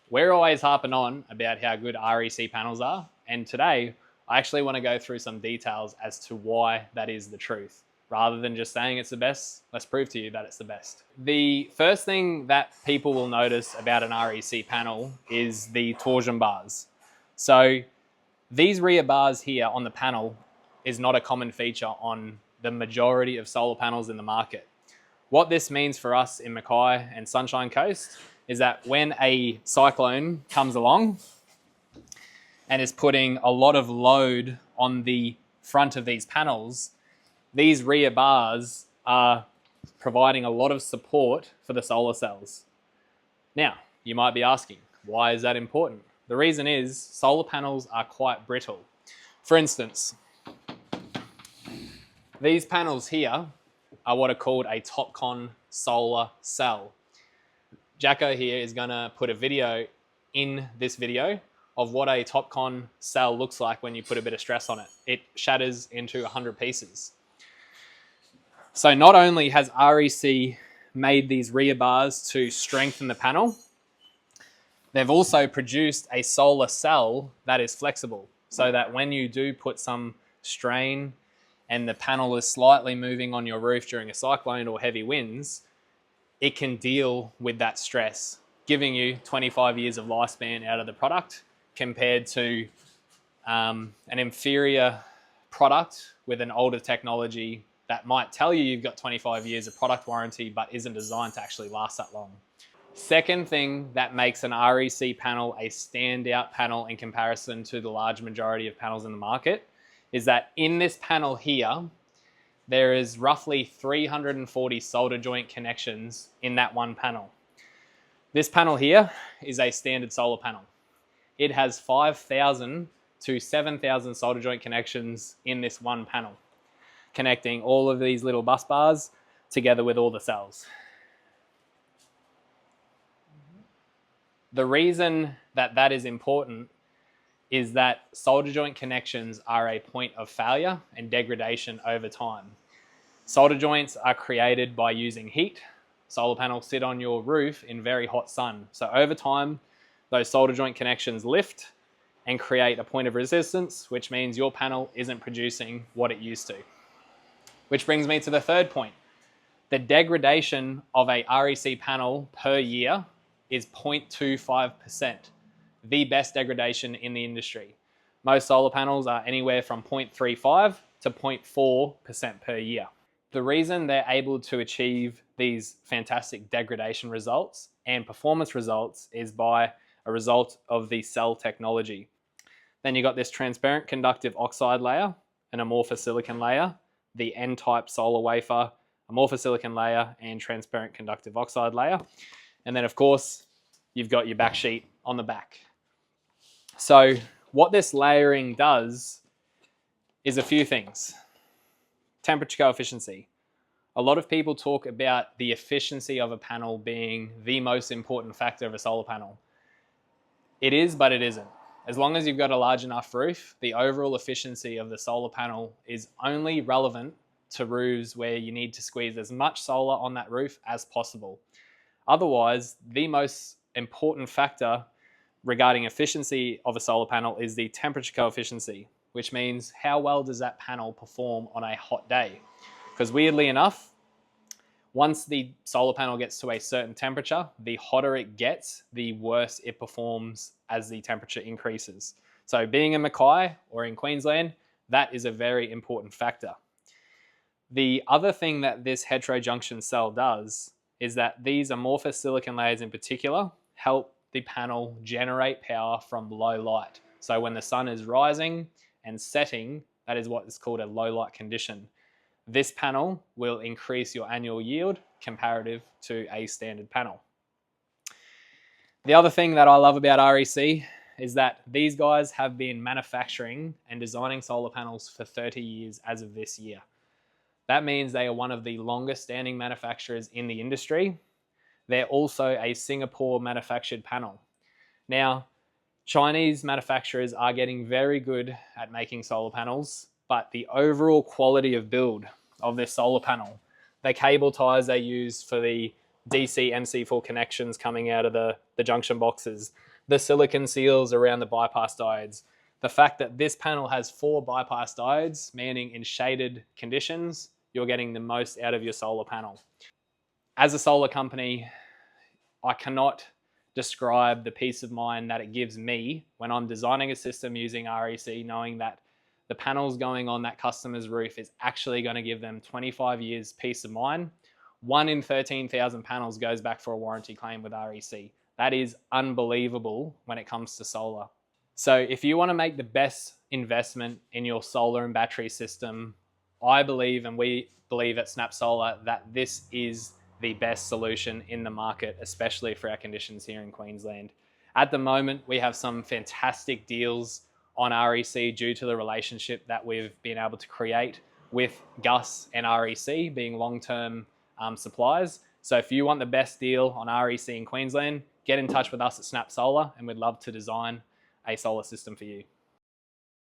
We're always harping on about how good REC panels are, and today I actually want to go through some details as to why that is the truth. Rather than just saying it's the best, let's prove to you that it's the best. The first thing that people will notice about an REC panel is the torsion bars. So these rear bars here on the panel is not a common feature on the majority of solar panels in the market. What this means for us in Mackay and Sunshine Coast is that when a cyclone comes along and is putting a lot of load on the front of these panels, these rear bars are providing a lot of support for the solar cells. Now, you might be asking, why is that important? The reason is solar panels are quite brittle. For instance, these panels here are what are called a TopCon solar cell. Jacko here is going to put a video in this video of what a TopCon cell looks like when you put a bit of stress on it. It shatters into 100 pieces. So not only has REC made these rear bars to strengthen the panel, they've also produced a solar cell that is flexible so that when you do put some strain and the panel is slightly moving on your roof during a cyclone or heavy winds, it can deal with that stress, giving you 25 years of lifespan out of the product compared to an inferior product with an older technology that might tell you you've got 25 years of product warranty but isn't designed to actually last that long. Second thing that makes an REC panel a standout panel in comparison to the large majority of panels in the market is that in this panel here, there is roughly 340 solder joint connections in that one panel. This panel here is a standard solar panel. It has 5,000 to 7,000 solder joint connections in this one panel, connecting all of these little bus bars together with all the cells. The reason that that is important is that solder joint connections are a point of failure and degradation over time. Solder joints are created by using heat. Solar panels sit on your roof in very hot sun. So over time, those solder joint connections lift and create a point of resistance, which means your panel isn't producing what it used to. Which brings me to the third point. The degradation of a REC panel per year is 0.25%, the best degradation in the industry. Most solar panels are anywhere from 0.35 to 0.4% per year. The reason they're able to achieve these fantastic degradation results and performance results is by a result of the cell technology. Then you got this transparent conductive oxide layer, an amorphous silicon layer, the N-type solar wafer, amorphous silicon layer, and transparent conductive oxide layer. And then of course, you've got your back sheet on the back. So what this layering does is a few things. Temperature coefficient. A lot of people talk about the efficiency of a panel being the most important factor of a solar panel. It is, but it isn't. As long as you've got a large enough roof, the overall efficiency of the solar panel is only relevant to roofs where you need to squeeze as much solar on that roof as possible. Otherwise, the most important factor regarding efficiency of a solar panel is the temperature coefficient, which means how well does that panel perform on a hot day? Because weirdly enough, once the solar panel gets to a certain temperature, the hotter it gets, the worse it performs as the temperature increases. So being in Mackay or in Queensland, that is a very important factor. The other thing that this heterojunction cell does is that these amorphous silicon layers in particular help the panel generate power from low light. So when the sun is rising and setting, that is what is called a low light condition. This panel will increase your annual yield comparative to a standard panel. The other thing that I love about REC is that these guys have been manufacturing and designing solar panels for 30 years as of this year. That means they are one of the longest standing manufacturers in the industry. They're also a Singapore manufactured panel. Now, Chinese manufacturers are getting very good at making solar panels, but the overall quality of build of this solar panel, the cable ties they use for the DC MC4 connections coming out of the junction boxes, the silicon seals around the bypass diodes, the fact that this panel has 4 bypass diodes, meaning in shaded conditions, you're getting the most out of your solar panel. As a solar company, I cannot describe the peace of mind that it gives me when I'm designing a system using REC, knowing that the panels going on that customer's roof is actually going to give them 25 years peace of mind. 1 in 13,000 panels goes back for a warranty claim with REC. That is unbelievable when it comes to solar. So if you want to make the best investment in your solar and battery system, I believe, and we believe at SnapSolar, that this is the best solution in the market, especially for our conditions here in Queensland. At the moment, we have some fantastic deals on REC due to the relationship that we've been able to create with Gus and REC being long-term suppliers. So if you want the best deal on REC in Queensland, get in touch with us at SnapSolar and we'd love to design a solar system for you.